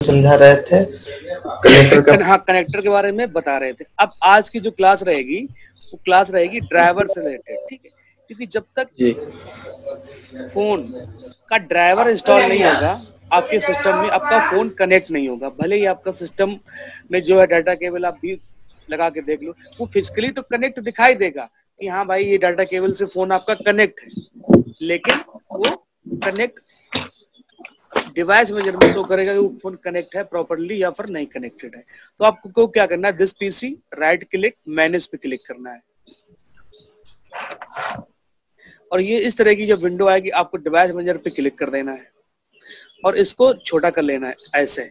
समझा रहे थे कनेक्टर का। हाँ, कनेक्टर के बारे में बता रहे थे। अब आज की जो क्लास रहेगी वो क्लास रहेगी ड्राइवर से रिलेटेड, ठीक है? क्योंकि जब तक फोन का ड्राइवर इंस्टॉल नहीं होगा आपके सिस्टम में, आपका फोन कनेक्ट नहीं होगा। भले ही आपका सिस्टम में जो है डाटा केबल आप भी लगा के देख लो, वो फिजिकली तो कनेक्ट दिखाई देगा कि हाँ भाई ये डाटा केबल से फोन आपका कनेक्ट है, लेकिन वो कनेक्ट डिवाइस में जब शो करेगा कि वो फोन कनेक्ट है प्रॉपर्ली या फिर नहीं कनेक्टेड है। तो आपको क्या करना है, this PC, right click, manage पे क्लिक करना है और ये इस तरह की जब विंडो आएगी आपको डिवाइस मैनेजर पे क्लिक कर देना है और इसको छोटा कर लेना है ऐसे।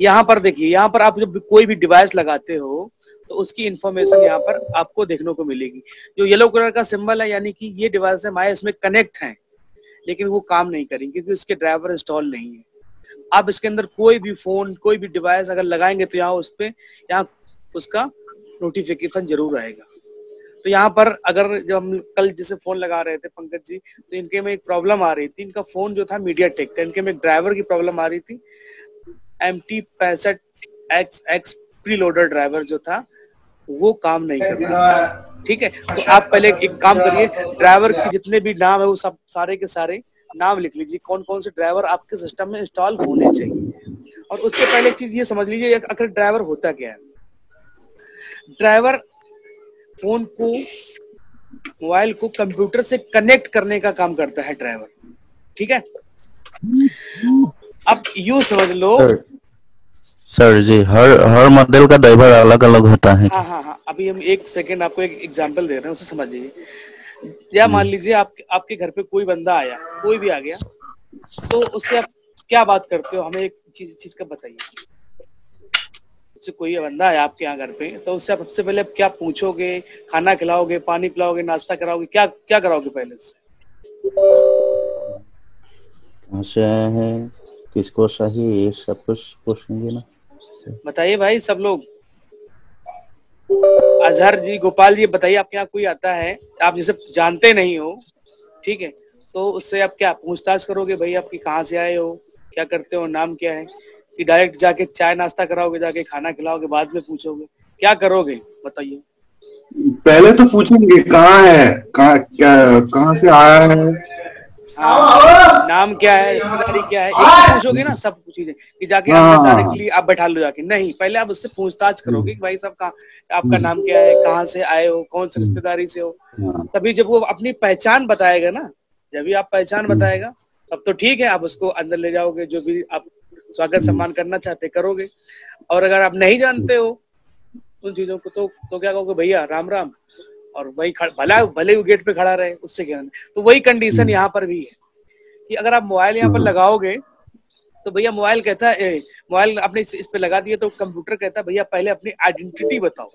यहाँ पर देखिए, यहाँ पर आप जब कोई भी डिवाइस लगाते हो तो उसकी इंफॉर्मेशन यहाँ पर आपको देखने को मिलेगी। जो येलो कलर का सिंबल है यानी कि ये डिवाइस हमारे इसमें कनेक्ट है, लेकिन वो काम नहीं करेंगे क्योंकि उसके ड्राइवर इंस्टॉल नहीं है। आप इसके अंदर कोई भी फोन, कोई भी डिवाइस अगर लगाएंगे तो यहाँ उस पे यहाँ उसका नोटिफिकेशन जरूर आएगा। तो यहाँ पर अगर जब हम कल जैसे फोन लगा रहे थे पंकज जी, तो इनके में एक प्रॉब्लम आ रही थी। इनका फोन जो था मीडियाटेक का, इनके में एक ड्राइवर की प्रॉब्लम आ रही थी। MT65XX प्रीलोडर ड्राइवर जो था वो काम नहीं कर रहा था, ठीक है? तो आप पहले एक काम करिए, ड्राइवर के जितने भी नाम है वो सब सारे के सारे नाम लिख लीजिए, कौन कौन से ड्राइवर आपके सिस्टम में इंस्टॉल होने चाहिए। और उससे पहले एक चीज ये समझ लीजिए, आखिर ड्राइवर होता क्या है। ड्राइवर फोन को, मोबाइल को कंप्यूटर से कनेक्ट करने का काम करता है ड्राइवर, ठीक है? अब यूं समझ लो सर जी, हर मॉडल का ड्राइवर अलग अलग होता है। हाँ, अभी हम एक सेकेंड आपको एक एग्जांपल दे रहे हैं, उसे समझ लीजिए। या मान लीजिए आपके घर पे कोई बंदा आया, कोई भी आ गया, तो उससे आप क्या बात करते हो, हमें एक चीज का बताइए। उससे कोई बंदा आया आपके यहाँ घर पे, तो उससे आप सबसे पहले आप क्या पूछोगे? खाना खिलाओगे, पानी पिलाओगे, नाश्ता कराओगे, क्या क्या कराओगे पहले उससे? कहाँ से आए हैं, किसको चाहिए, ये सब कुछ पूछेंगे ना। बताइए भाई सब लोग, अजहर जी, गोपाल जी, बताइए आपके यहाँ कोई आता है आप जिसे जानते नहीं हो, ठीक है? तो उससे आप क्या पूछताछ करोगे? भाई आपकी कहाँ से आए हो, क्या करते हो, नाम क्या है? कि डायरेक्ट जाके चाय नाश्ता कराओगे, जाके खाना खिलाओगे, बाद में पूछोगे, क्या करोगे बताइए? पहले तो पूछेंगे कहाँ है, कहाँ से आया है, नाम क्या है, रिश्तेदारी क्या है, एक पूछोगे ना सब चीजें कि जाके अंदर डायरेक्टली आप बैठा लो जाके। नहीं, पहले आप उससे पूछताछ करोगे कि भाई साहब आपका नाम क्या है, कहाँ से आए हो, कौन सी रिश्तेदारी से हो। तभी जब वो अपनी पहचान बताएगा ना, जब भी आप पहचान बताएगा तब तो ठीक है, आप उसको अंदर ले जाओगे, जो भी आप स्वागत सम्मान करना चाहते करोगे। और अगर आप नहीं जानते हो उन चीजों को तो क्या कहोगे, भैया राम राम, और वही भले वो गेट पे खड़ा रहे, उससे क्या। तो वही कंडीशन यहाँ पर भी है कि अगर आप मोबाइल यहाँ पर लगाओगे तो भैया मोबाइल कहता है, मोबाइल आपने इस पे लगा दिया तो कंप्यूटर कहता है भैया पहले अपनी आइडेंटिटी बताओ,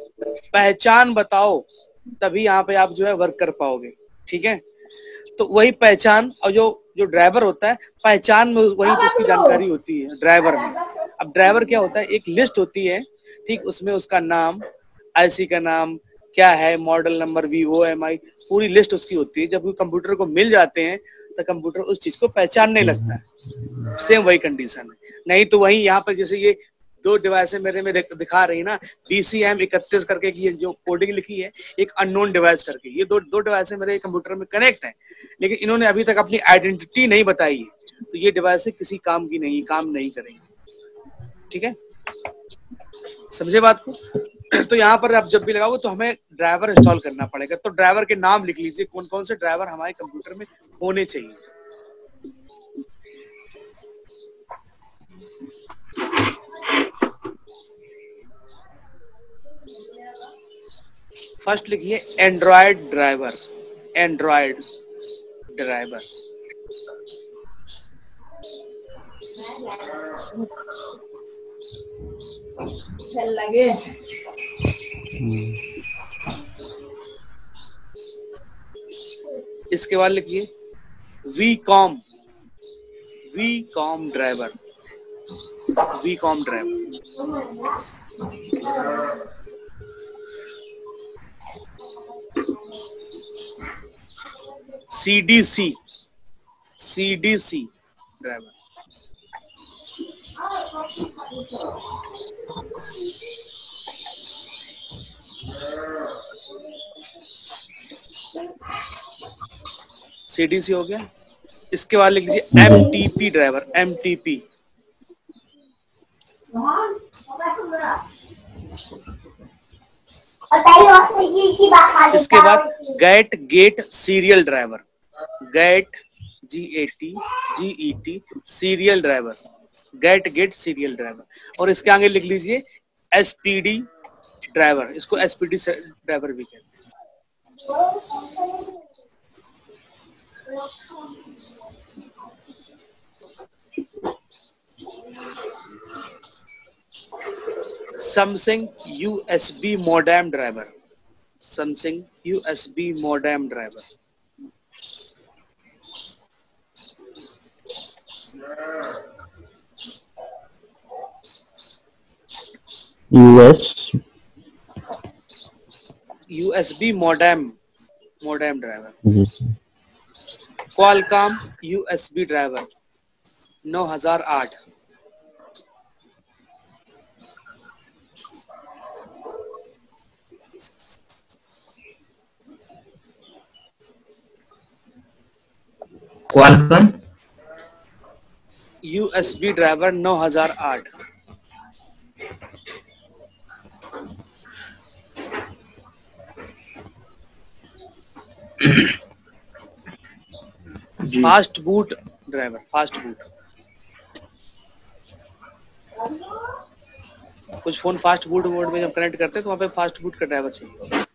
पहचान बताओ, तभी यहाँ पे आप जो है वर्क कर पाओगे, ठीक है? तो वही पहचान, और जो ड्राइवर होता है, पहचान में वही तो उसकी जानकारी होती है ड्राइवर में। अब ड्राइवर क्या होता है, एक लिस्ट होती है, ठीक, उसमें उसका नाम, आईसी का नाम क्या है, मॉडल नंबर, वीवो, MI, पूरी लिस्ट उसकी होती है। जब वो कंप्यूटर को मिल जाते हैं तो कंप्यूटर उस चीज को पहचानने लगता है। सेम वही कंडीशन है। नहीं तो वही यहाँ पर जैसे ये दो डिवाइस मेरे में दिखा रही ना, BCM31 करके की जो कोडिंग लिखी है, एक अननोन डिवाइस करके, ये दो डिवाइस मेरे कंप्यूटर में कनेक्ट है, लेकिन इन्होंने अभी तक अपनी आइडेंटिटी नहीं बताई है, तो ये डिवाइस किसी काम की नहीं, काम नहीं करेंगे, ठीक है? समझे बात को? तो यहाँ पर आप जब भी लगाओगे तो हमें ड्राइवर इंस्टॉल करना पड़ेगा। तो ड्राइवर के नाम लिख लीजिए, कौन कौन से ड्राइवर हमारे कंप्यूटर में होने चाहिए। फर्स्ट लिखिए एंड्रॉयड ड्राइवर, एंड्रॉयड ड्राइवर। लगे इसके बाद लिखिए WeCom, WeCom driver, WeCom driver. CDC, CDC driver. CDC हो गया। इसके बाद लिख लीजिए MTP ड्राइवर, MTP। इसके बाद get serial driver, get GAT serial driver, get serial driver. और इसके आगे लिख लीजिए SPD ड्राइवर, इसको SPD ड्राइवर भी कहते हैं। Samsung USB modem driver, Samsung USB modem driver। USB modem driver। Qualcomm USB driver 9008। Qualcomm USB driver 9008। Fast boot driver, fast boot. कुछ फोन फास्ट बूट मोड में जब कनेक्ट करते हैं तो वहां पे फास्ट बूट का ड्राइवर चाहिए।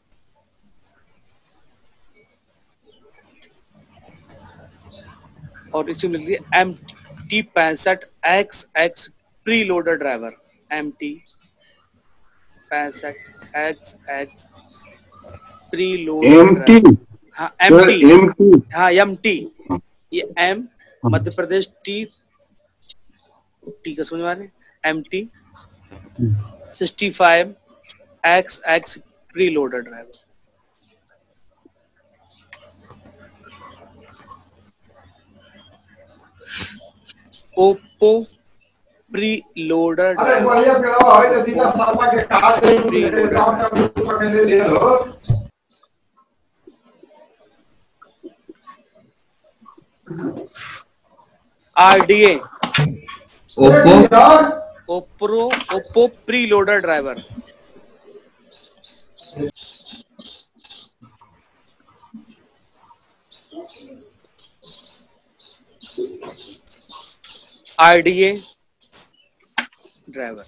और इसी में लिख दिए MT65XX pre loader driver, MT65XX pre loader. हाँ MT, हाँ MT, ये M मध्य प्रदेश, T का समझ में आ रहा है, MT65XX pre loader driver. Oppo pre loader RDA, Oppo pre loader driver. RDA driver.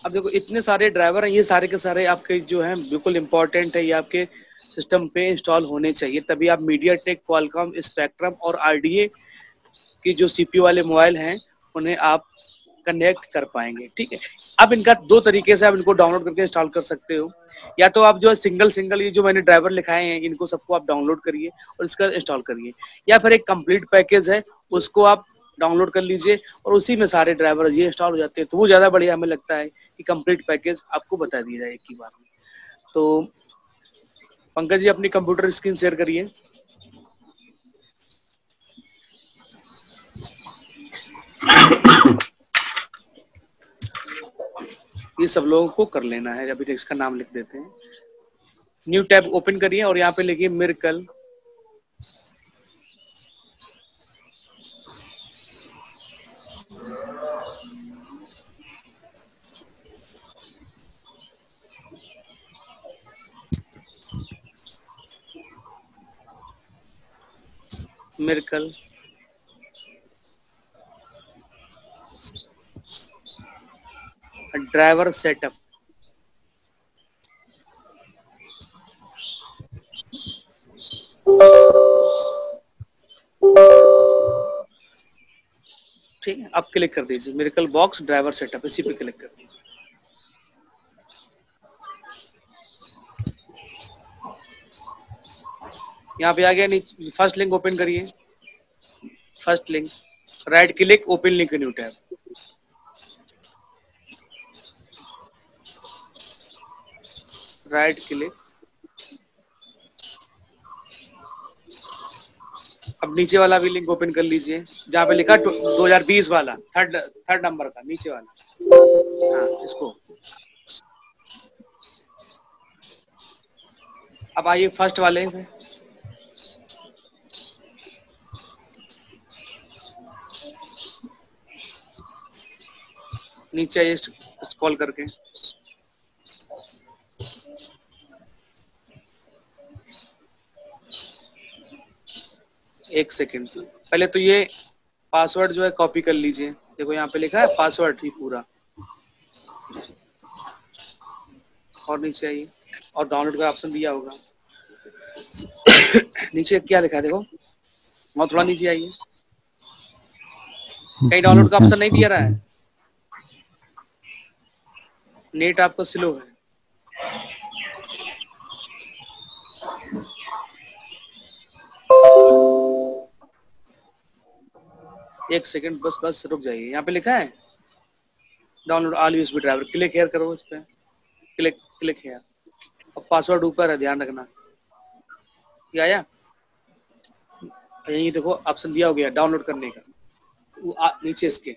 अब देखो इतने सारे ड्राइवर हैं, ये सारे के सारे आपके जो हैं बिल्कुल इंपॉर्टेंट है, ये आपके सिस्टम पे इंस्टॉल होने चाहिए, तभी आप मीडियाटेक, क्वालकॉम, स्पेक्ट्रम और RDA के जो CPU वाले मोबाइल हैं उन्हें आप कनेक्ट कर पाएंगे। ठीक है, अब इनका दो तरीके से आप इनको डाउनलोड करके इंस्टॉल कर सकते हो। या तो आप जो सिंगल ये जो मैंने ड्राइवर लिखाए हैं इनको सबको आप डाउनलोड करिए और इसका इंस्टॉल करिए, या फिर एक कंप्लीट पैकेज है उसको आप डाउनलोड कर लीजिए और उसी में सारे ड्राइवर ये इंस्टॉल हो जाते हैं, तो वो ज्यादा बढ़िया हमें लगता है कि कंप्लीट पैकेज आपको बता दिया जाए एक ही बार में। तो पंकज जी अपनी कंप्यूटर स्क्रीन शेयर करिए। ये सब लोगों को कर लेना है। अभी इसका नाम लिख देते हैं, न्यू टैब ओपन करिए और यहाँ पे लिखिए मिरेकल। Miracle driver setup. ठीक है, अब क्लिक कर दीजिए मिरेकल बॉक्स ड्राइवर सेटअप, इसी पे क्लिक कर दीजिए। यहाँ पे आ गया, नीचे फर्स्ट लिंक ओपन करिए, first link, right click, open link new tab. Right click, अब नीचे वाला भी लिंक ओपन कर लीजिए जहाँ पे लिखा 2020 वाला थर्ड नंबर का नीचे वाला। हाँ इसको। अब आइए फर्स्ट वाले पे। नीचे आइए स्क्रॉल करके। एक सेकेंड, पहले तो ये पासवर्ड जो है कॉपी कर लीजिए। देखो यहाँ पे लिखा है पासवर्ड ही पूरा, और नीचे आइए और डाउनलोड का ऑप्शन दिया होगा। नीचे क्या लिखा है देखो, और थोड़ा नीचे आइए, कहीं डाउनलोड का ऑप्शन नहीं दिया रहा है। नेट आपको स्लो है। एक सेकंड बस रुक जाइए। यहाँ पे लिखा है download all USB driver, click here करो इस पे, क्लिक हेयर। और पासवर्ड ऊपर है, ध्यान रखना। ये आया, यही देखो ऑप्शन दिया हो गया डाउनलोड करने का, नीचे इसके।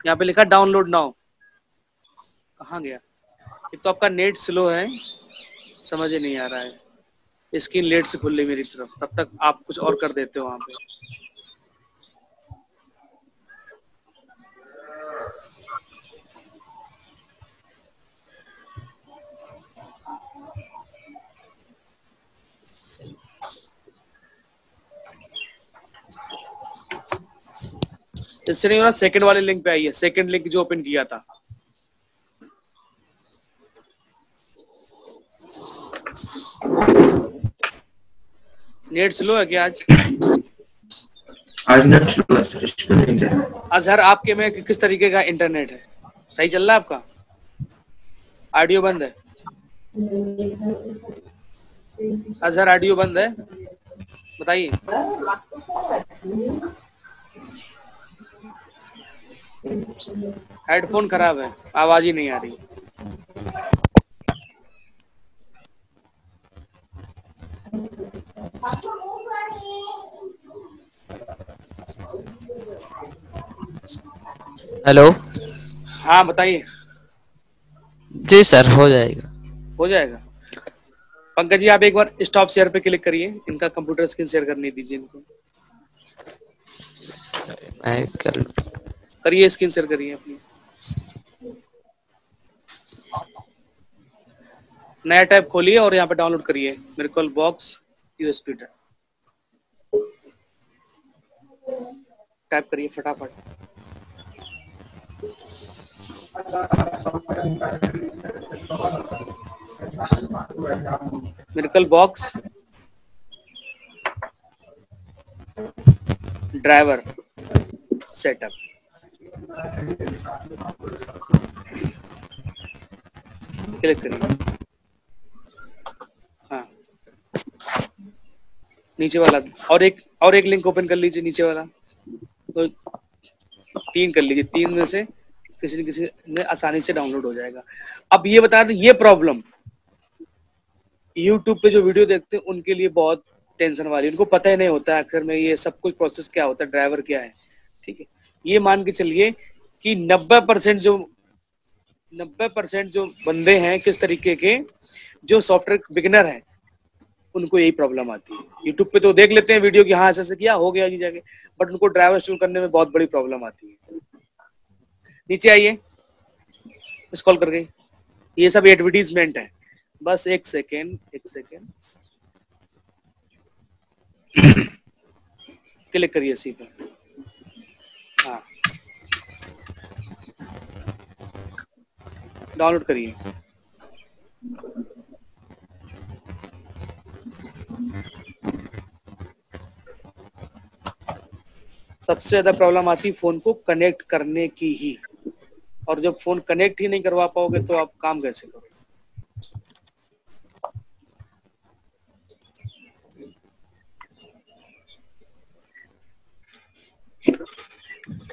यहाँ पे लिखा डाउनलोड नाउ, कहाँ गया? एक तो आपका नेट स्लो है, समझ ही नहीं आ रहा है। स्क्रीन लेट से खुल रही मेरी तरफ, तब तक आप कुछ और कर देते हो वहां पे। इससे नहीं हो रहा, सेकंड वाले लिंक पे आइए, सेकंड लिंक जो ओपन किया था। नेट स्लो है क्या आज? आज नेट स्लो है सर, इसको नहीं है। अजहर आपके में किस तरीके का इंटरनेट है? सही चल रहा है आपका? ऑडियो बंद है अजहर, ऑडियो बंद है, बताइए। हेडफोन खराब है, आवाज ही नहीं आ रही। हेलो। हाँ बताइए। जी सर, हो जाएगा। हो जाएगा। पंकज जी आप एक बार स्टॉप शेयर पे क्लिक करिए, इनका कंप्यूटर स्क्रीन शेयर करने दीजिए इनको। मैं कर करिए, स्क्रीन शेयर करिए अपनी। नया टैब खोलिए और यहाँ पे डाउनलोड करिए मिरेकल बॉक्स यूएसबी टाइप करिए फटाफट। Miracle box driver setup, click करिए। हाँ नीचे वाला और एक लिंक ओपन कर लीजिए, नीचे वाला। तो 3 कर लीजिए, 3 में से किसी न किसी में आसानी से डाउनलोड हो जाएगा। अब ये बता दें, ये प्रॉब्लम YouTube पे जो वीडियो देखते हैं उनके लिए बहुत टेंशन वाली, उनको पता ही नहीं होता आखिर में ये सब कुछ प्रोसेस क्या होता है, ड्राइवर क्या है। ठीक है, ये मान के चलिए कि 90% जो बंदे हैं किस तरीके के, जो सॉफ्टवेयर बिगिनर हैं, उनको यही प्रॉब्लम आती है। यूट्यूब पे तो देख लेते हैं वीडियो कि हाँ ऐसे किया हो गया जाके, बट उनको ड्राइवर इंस्टॉल करने में बहुत बड़ी प्रॉब्लम आती है। नीचे आइए स्क्रॉल करके, ये सब एडवर्टीजमेंट है। बस एक सेकेंड क्लिक करिए इसी पे। हाँ डाउनलोड करिए। सबसे ज्यादा प्रॉब्लम आती है फोन को कनेक्ट करने की ही, और जब फोन कनेक्ट ही नहीं करवा पाओगे तो आप काम कैसे करोगे?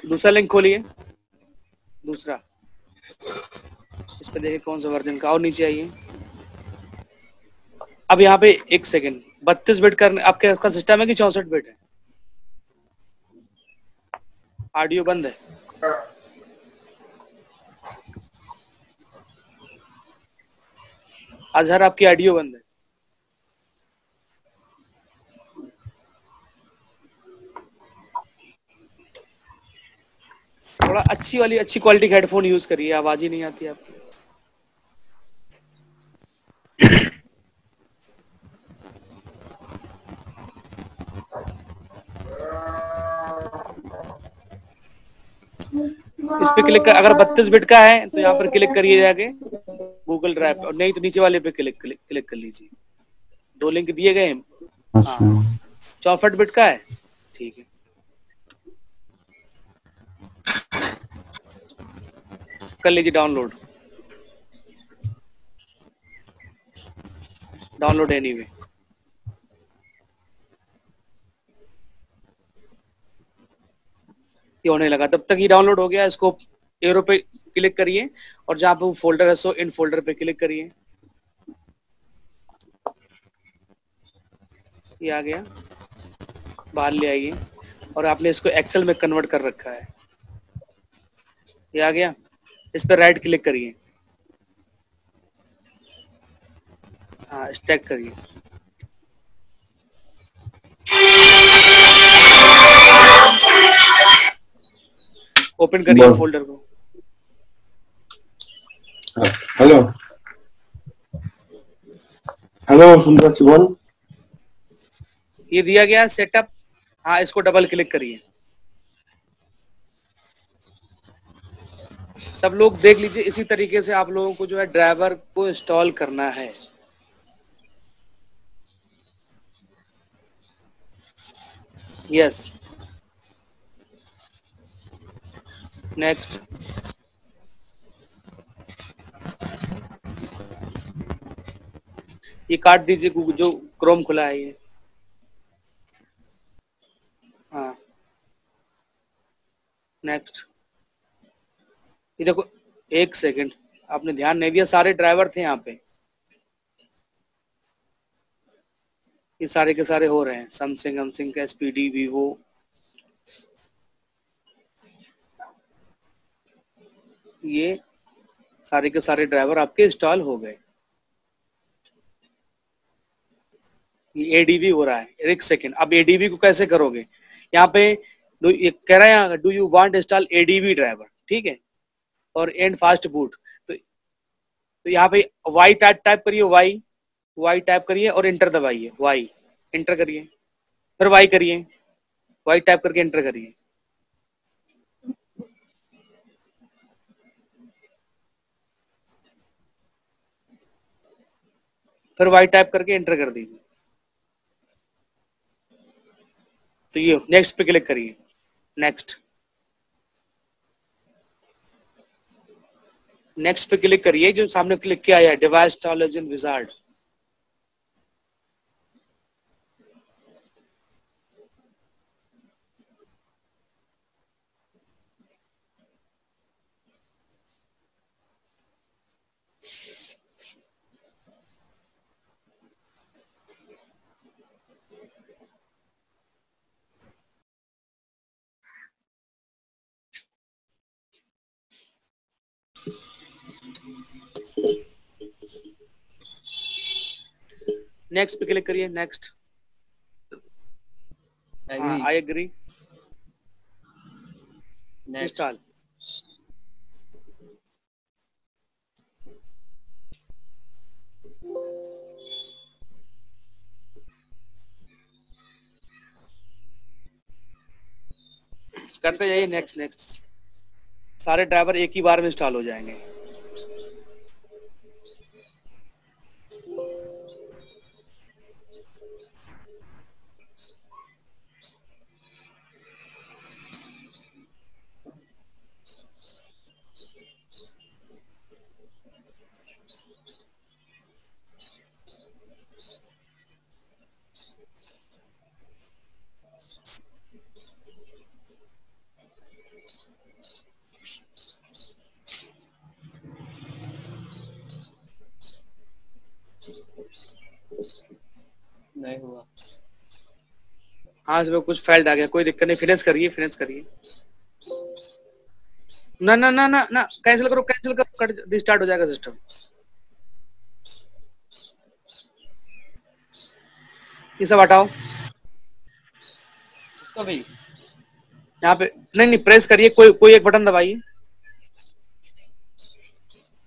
दूसरा लिंक खोलिए, दूसरा इस पे देखिए कौन सा वर्जन का, और नीचे आइए। अब यहाँ पे एक सेकेंड, 32 बिट करने आपका सिस्टम है कि 64 बिट है? ऑडियो बंद है। अजहर आपकी ऑडियो बंद है। थोड़ा अच्छी क्वालिटी का हेडफोन यूज करिए, आवाज ही नहीं आती आपकी। इस पे क्लिक कर, अगर 32 बिट का है तो यहाँ पर क्लिक करिए जाके गूगल ड्राइव, और नहीं तो नीचे वाले पे क्लिक कर लीजिए। 2 लिंक दिए गए। अच्छा 64 बिट का है, ठीक है। कर लीजिए डाउनलोड एनीवे। ये होने लगा, तब तक ये डाउनलोड हो गया। इसको एरो पे क्लिक करिए और जहाँ पे वो फोल्डर है सो इन फोल्डर पे क्लिक करिए। ये आ गया, बाहर ले आइए और आपने इसको एक्सेल में कन्वर्ट कर रखा है। ये आ गया, इस पर राइट क्लिक करिए, हाँ स्टैक करिए। ओपन करिए फोल्डर को। हेलो हेलो सुंदर बोल। ये दिया गया सेटअप, हाँ इसको डबल क्लिक करिए। सब लोग देख लीजिए, इसी तरीके से आप लोगों को जो है ड्राइवर को इंस्टॉल करना है। Yes, next. ये काट दीजिए गूगल जो क्रोम खुला है ये, हाँ नेक्स्ट। ये देखो, एक सेकंड, आपने ध्यान नहीं दिया, सारे ड्राइवर थे यहाँ पे, ये सारे के सारे हो रहे हैं। सैमसंग एसपीडी वीवो, ये सारे के सारे ड्राइवर आपके इंस्टॉल हो गए। ये एडीवी हो रहा है। एक सेकंड, अब एडीवी को कैसे करोगे? यहाँ पे ये कह रहा है do you want install ADV driver, ठीक है, और एंड फास्ट बूट। तो यहाँ पे वाई टाइप करिए, वाई टाइप करिए और एंटर दबाइए। वाई एंटर करिए, फिर वाई करिए, वाई टाइप करके एंटर करिए। फिर वाई टाइप करके एंटर कर दीजिए। तो ये नेक्स्ट पे क्लिक करिए, नेक्स्ट पे क्लिक करिए। जो सामने क्लिक किया है डिवाइस इंस्टॉलेशन विजार्ड, नेक्स्ट पे क्लिक करिए, नेक्स्ट। I agree, install. करते जाइए, नेक्स्ट। सारे ड्राइवर एक ही बार में इंस्टॉल हो जाएंगे। हाँ इसमें कुछ फेल्ड आ गया, कोई दिक्कत नहीं, फिनिश करिए, फिनिश करिए। ना ना ना ना ना, कैंसिल करो, कैंसिल करो, कट, रिस्टार्ट हो जाएगा सिस्टम। ये सब हटाओ इसको भी, यहाँ पे नहीं नहीं, प्रेस करिए, कोई कोई एक बटन दबाइए,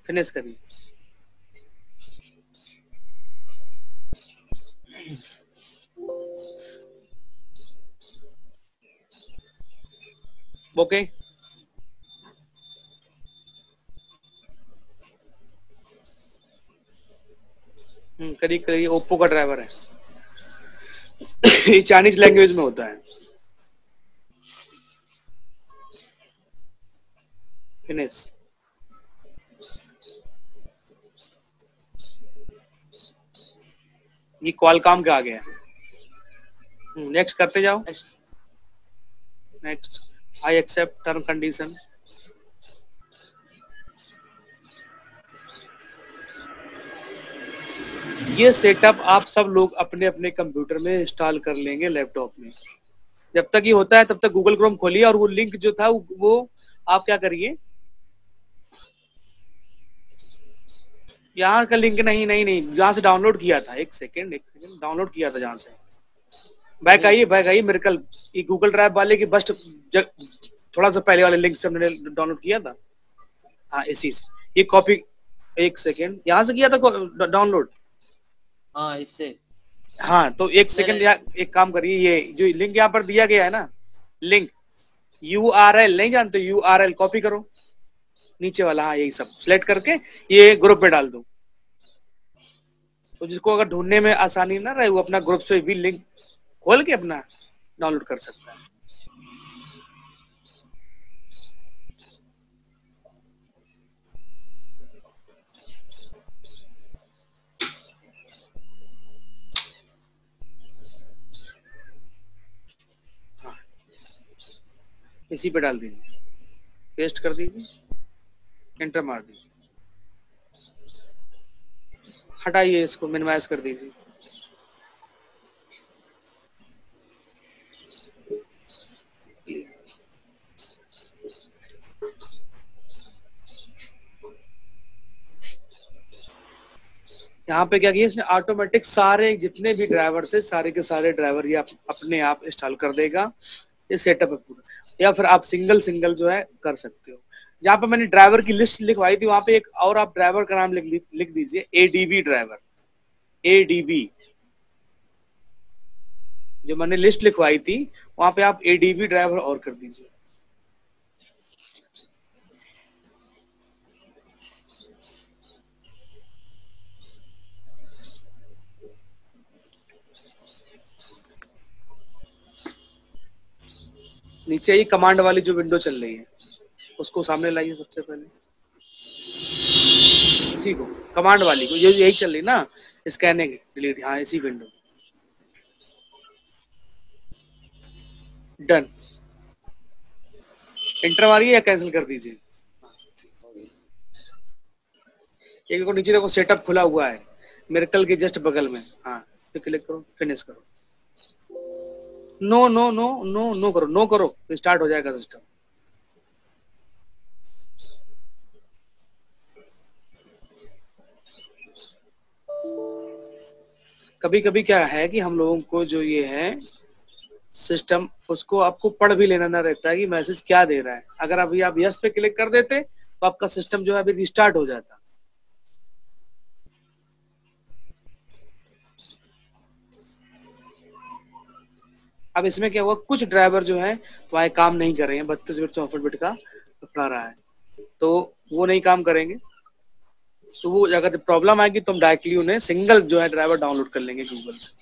फिनिश करिए। ओके करिए करिए, ओप्पो का ड्राइवर है। ये चाइनीज लैंग्वेज में होता है। फिनिश। ये क्वालकॉम का आ गया। नेक्स्ट करते जाओ। Next, I accept term condition. ये सेटअप आप सब लोग अपने अपने कंप्यूटर में इंस्टॉल कर लेंगे, लैपटॉप में। जब तक ये होता है तब तक गूगल क्रोम खोलिए और वो लिंक जो था वो आप क्या करिए, यहाँ का लिंक नहीं नहीं नहीं, जहाँ से डाउनलोड किया था, एक सेकेंड डाउनलोड किया था जहाँ से, बैक आइए मिरेकल, ये गूगल ड्राइव वाले की बस्ट थोड़ा सा पहले वाले लिंक से हमने डाउनलोड किया था। हाँ इसी से ये कॉपी, एक सेकेंड, यहाँ से किया था डाउनलोड। हाँ इससे, हाँ तो एक सेकेंड, एक काम करिए, ये जो लिंक यहाँ पर दिया गया है ना, लिंक URL नहीं जानते, URL कॉपी करो नीचे वाला, हाँ यही सब सिलेक्ट करके ये ग्रुप में डाल दो। तो जिसको अगर ढूंढने में आसानी ना रहे वो अपना ग्रुप से भी लिंक खोल के अपना डाउनलोड कर सकता है। हाँ इसी पे डाल दीजिए, पेस्ट कर दीजिए, एंटर मार दीजिए, हटाइए इसको, मिनिमाइज कर दीजिए। यहाँ पे क्या किया इसने, ऑटोमेटिक सारे जितने भी ड्राइवर थे सारे के सारे ड्राइवर ये अपने आप इंस्टॉल कर देगा। ये सेटअप है पूरा, या फिर आप सिंगल सिंगल जो है कर सकते हो। जहाँ पे मैंने ड्राइवर की लिस्ट लिखवाई थी वहां पे एक और आप ड्राइवर का नाम लिख दीजिए, ADB ड्राइवर, ADB। जो मैंने लिस्ट लिखवाई थी वहां पे आप ADB ड्राइवर और कर दीजिए। नीचे ही कमांड वाली जो विंडो चल रही है उसको सामने लाइए सबसे पहले, इसी को कमांड वाली को, यही चल रही ना, स्कैनिंग डिलीट, हाँ इसी विंडो। डन, एंटर मारिए या कैंसिल कर दीजिए। एक को नीचे देखो सेटअप खुला हुआ है मिरेकल के जस्ट बगल में, हाँ तो क्लिक करो, फिनिश करो। No no no no no करो, नो करो तो स्टार्ट हो जाएगा सिस्टम। कभी कभी क्या है कि हम लोगों को जो ये है सिस्टम, उसको आपको पढ़ भी लेना ना रहता है कि मैसेज क्या दे रहा है। अगर अभी आप यस पे क्लिक कर देते तो आपका सिस्टम जो है अभी रिस्टार्ट हो जाता। अब इसमें क्या हुआ, कुछ ड्राइवर जो है तो काम नहीं कर रहे हैं, 32 बिट 64 बिट का पकड़ा रहा है, तो वो नहीं काम करेंगे। तो वो अगर प्रॉब्लम आएगी तो हम डायरेक्टली उन्हें सिंगल जो है ड्राइवर डाउनलोड कर लेंगे गूगल से।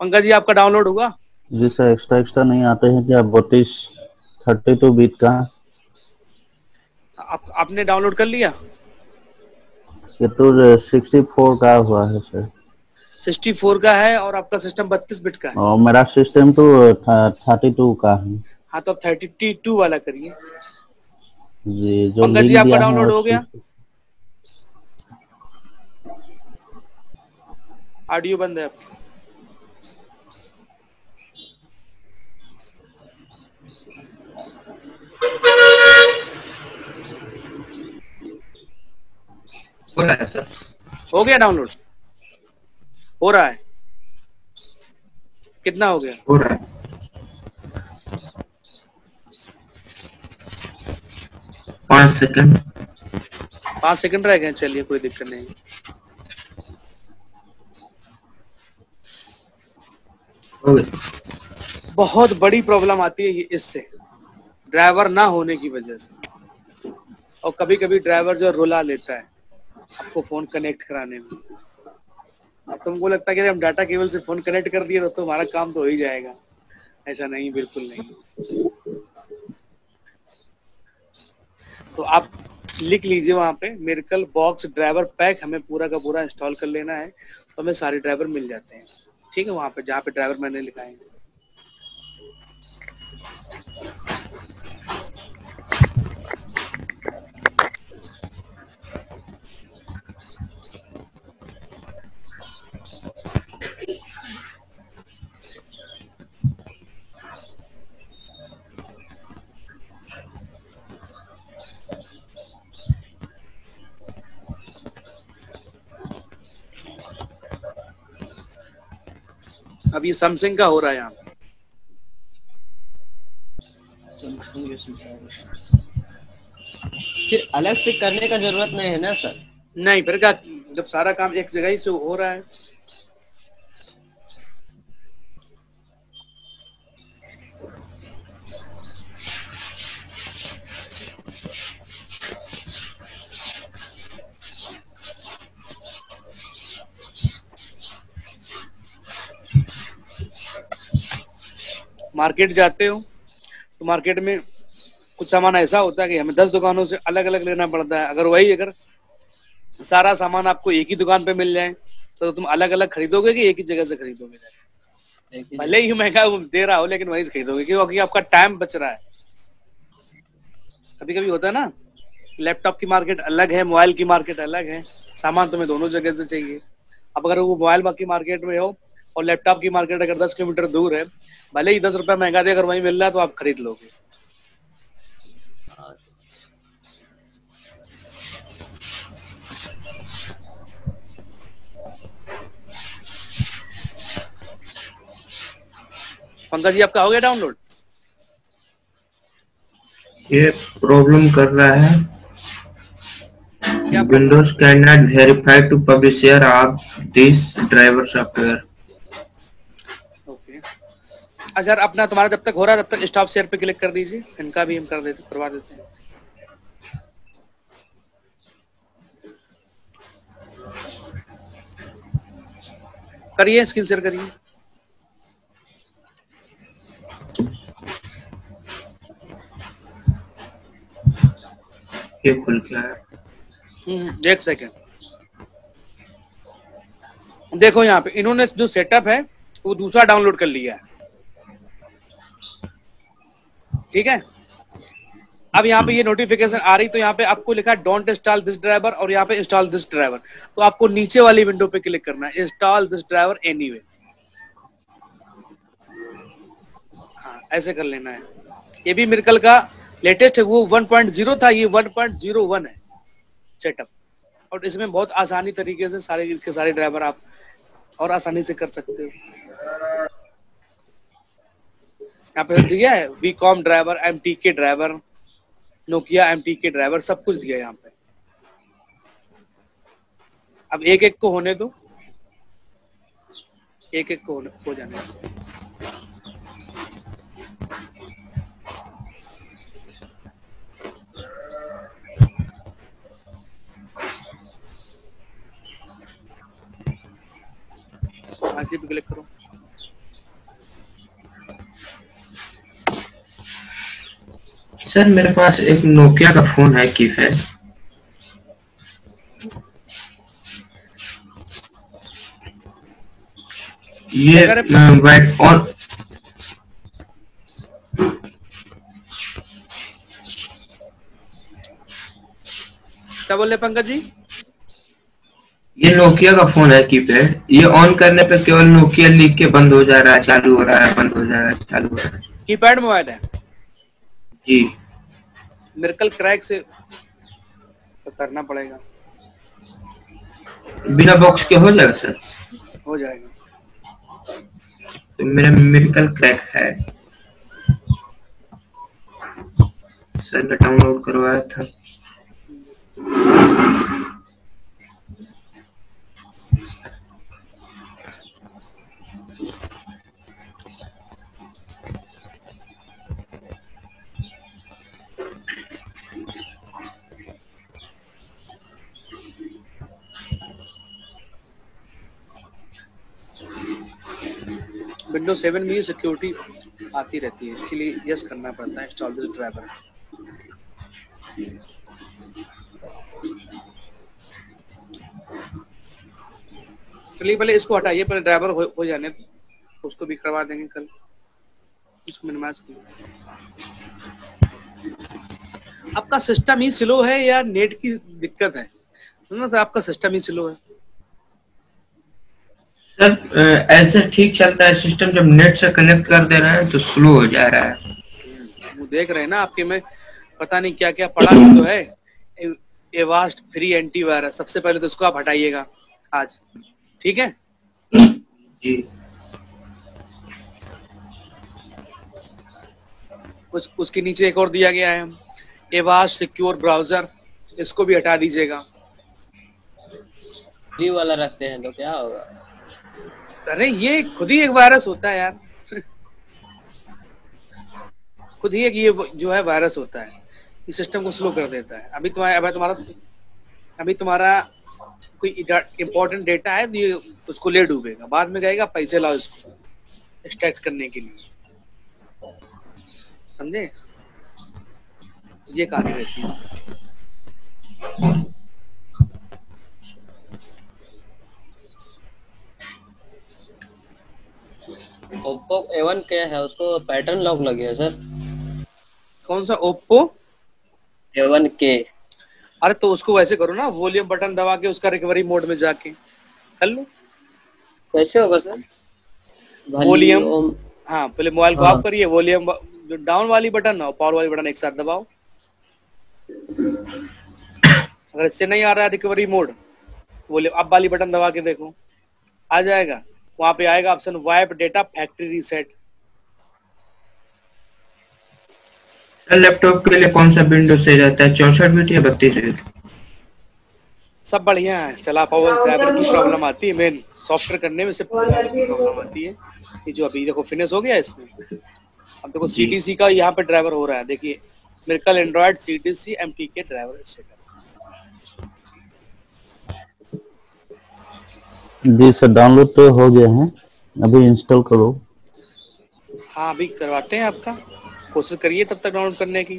पंकज जी आपका डाउनलोड होगा? जी सर, एक्स्ट्रा नहीं आते हैं क्या? 32 बिट का आपने डाउनलोड कर लिया? ये तो 64 का हुआ है सर। 64 का है और आपका सिस्टम 32 बिट का है। और मेरा सिस्टम तो 32 का है। हाँ तो आप 32 वाला करिए जी। जो पंकज जी आपका डाउनलोड हो गया? ऑडियो बंद है आपकी। हो रहा है सर। हो गया डाउनलोड? हो रहा है? कितना हो गया? हो रहा है 5 सेकंड। 5 सेकंड रह गए, चलिए कोई दिक्कत नहीं। हो गया। बहुत बड़ी प्रॉब्लम आती है ये इससे, ड्राइवर ना होने की वजह से। और कभी कभी ड्राइवर जो रुला लेता है आपको फोन कनेक्ट कराने में। अब तुमको लगता है कि हम डाटा केबल से फोन कनेक्ट कर दिए तो हमारा काम तो हो ही जाएगा, ऐसा नहीं, बिल्कुल नहीं। तो आप लिख लीजिए वहां पे मिरेकल बॉक्स ड्राइवर पैक, हमें पूरा का पूरा इंस्टॉल कर लेना है तो हमें सारे ड्राइवर मिल जाते हैं। ठीक है, वहां पे जहाँ पे ड्राइवर मैंने लिखा है। अब ये सैमसंग का हो रहा है यहाँ पे। फिर अलग से करने का जरूरत नहीं है ना सर? नहीं, फिर क्या, जब सारा काम एक जगह ही से हो रहा है। मार्केट जाते हो तो मार्केट में कुछ सामान ऐसा होता है कि हमें 10 दुकानों से अलग अलग लेना पड़ता है। अगर सारा सामान आपको एक ही दुकान पे मिल जाए तो तुम अलग अलग खरीदोगे कि एक ही जगह से खरीदोगे? भले ही महंगा दे रहा हो लेकिन वहीं से खरीदोगे क्योंकि आपका टाइम बच रहा है। कभी कभी होता है ना, लैपटॉप की मार्केट अलग है, मोबाइल की मार्केट अलग है, सामान तुम्हें दोनों जगह से चाहिए। अब अगर वो मोबाइल की मार्केट में हो और लैपटॉप की मार्केट अगर 10 किलोमीटर दूर है, भले ही 10 रुपया महंगा दे, अगर वहीं मिल रहा है तो आप खरीद लोगे। पंकज जी, आपका हो गया डाउनलोड? ये प्रॉब्लम कर रहा है, क्या Windows can not verify to publisher of this driver software. Okay, अच्छा अपना तुम्हारा जब तक हो रहा है तब तक स्टॉप शेयर पे क्लिक कर दीजिए, इनका भी हम करवा देते हैं। करिए, स्क्रीन शेयर करिए। ये खुल गया है। एक सेकेंड, देखो यहाँ पे इन्होंने जो सेटअप है वो दूसरा डाउनलोड कर लिया है। ठीक है, अब यहाँ पे ये नोटिफिकेशन आ रही तो यहाँ पे आपको लिखा है डोंट इंस्टॉल दिस ड्राइवर और यहाँ पे इंस्टॉल दिस ड्राइवर, तो आपको नीचे वाली विंडो पे क्लिक करना है, इंस्टॉल दिस ड्राइवर एनीवे। हाँ, ऐसे कर लेना है। ये भी मिरेकल का लेटेस्ट है, वो 1.0 था, ये 1.01 है सेटअप। और इसमें बहुत आसानी तरीके से सारे ड्राइवर आप और आसानी से कर सकते हो। यहाँ पे दिया है WeCom driver, MTK driver, Nokia MTK driver, सब कुछ दिया है यहाँ पे। अब एक एक को होने दो, एक एक को हो जाने दो। इसी पे क्लिक करो। सर मेरे पास एक नोकिया का फोन है, कीपैड। ये वाइट ऑन, क्या बोल रहे पंकज जी? ये नोकिया का फोन है कीपैड। ये ऑन करने पे केवल नोकिया लिख के बंद हो जा रहा है, चालू हो रहा है, बंद हो जा रहा है, चालू हो रहा है। कीपैड मोबाइल है जी। मिरेकल क्रैक से तो करना पड़ेगा। बिना बॉक्स के हो जाएगा सर? हो जाएगा। तो मेरा मिरेकल क्रैक है सर, मैं डाउनलोड करवाया था। विंडोज 7 में सिक्योरिटी आती रहती है, इसीलिए यस करना पड़ता है इंस्टॉल दिस ड्राइवर। चलिए पहले इसको हटाइए, पहले ड्राइवर हो जाने दो, उसको भी करवा देंगे कल। इसको मिनिमाइज करो। आपका सिस्टम ही स्लो है या नेट की दिक्कत है? सुनो तो आपका सिस्टम ही स्लो है सर। ऐसे ठीक चलता है सिस्टम, जब नेट से कनेक्ट कर दे रहे हैं तो स्लो हो जा रहा है। वो देख रहे हैं ना आपके में पता नहीं क्या क्या पड़ा भी तो है। एवास्ट फ्री एंटीवायरस, सबसे पहले तो इसको आप हटाइएगा आज, ठीक है? जी। उसके नीचे एक और दिया गया है एवास्ट सिक्योर ब्राउजर, इसको भी हटा दीजिएगा। फ्री वाला रखते हैं तो क्या होगा? अरे ये खुद ही एक वायरस होता है यार, खुद ही एक ये जो है वायरस होता है, ये सिस्टम को स्लो कर देता है। अभी तुम्हारा कोई इम्पोर्टेंट डेटा है तो ये उसको ले डूबेगा, बाद में कहेगा पैसे लाओ इसको एक्सट्रैक्ट करने के लिए, समझे? ये कहानी रहती है इसकी। ओप्पो A1 क्या है, उसको पैटर्न लॉक लगे है सर। कौन सा ओप्पो A1 के? अरे तो उसको वैसे करो ना, वॉल्यूम बटन दबा के उसका रिकवरी मोड में जाके कर लो। कैसे होगा सर? वॉल्यूम, हाँ पहले मोबाइल को ऑफ करिए, वॉल्यूम जो डाउन वाली बटन और पावर वाली बटन एक साथ दबाओ। अगर इससे नहीं आ रहा है रिकवरी मोड, वॉल्यूम अप वाली बटन दबा के देखो, आ जाएगा। वहां पे आएगा option wipe data factory reset. Laptop के लिए कौन सा विंडो सही रहता है, 64 बिट या 32 बिट? सब बढ़िया है, चला पावर ड्राइवर की प्रॉब्लम आती है, मेन सॉफ्टवेयर करने में से प्रॉब्लम आती है। ये जो अभी देखो फिनिश हो गया इसमें, अब देखो CTC का यहाँ पे ड्राइवर हो रहा है, देखिए miracle android CTC MTK driver setup. जी सर, डाउनलोड तो हो गया है, अभी इंस्टॉल करो। हाँ अभी करवाते हैं आपका, कोशिश करिए तब तक डाउनलोड करने की।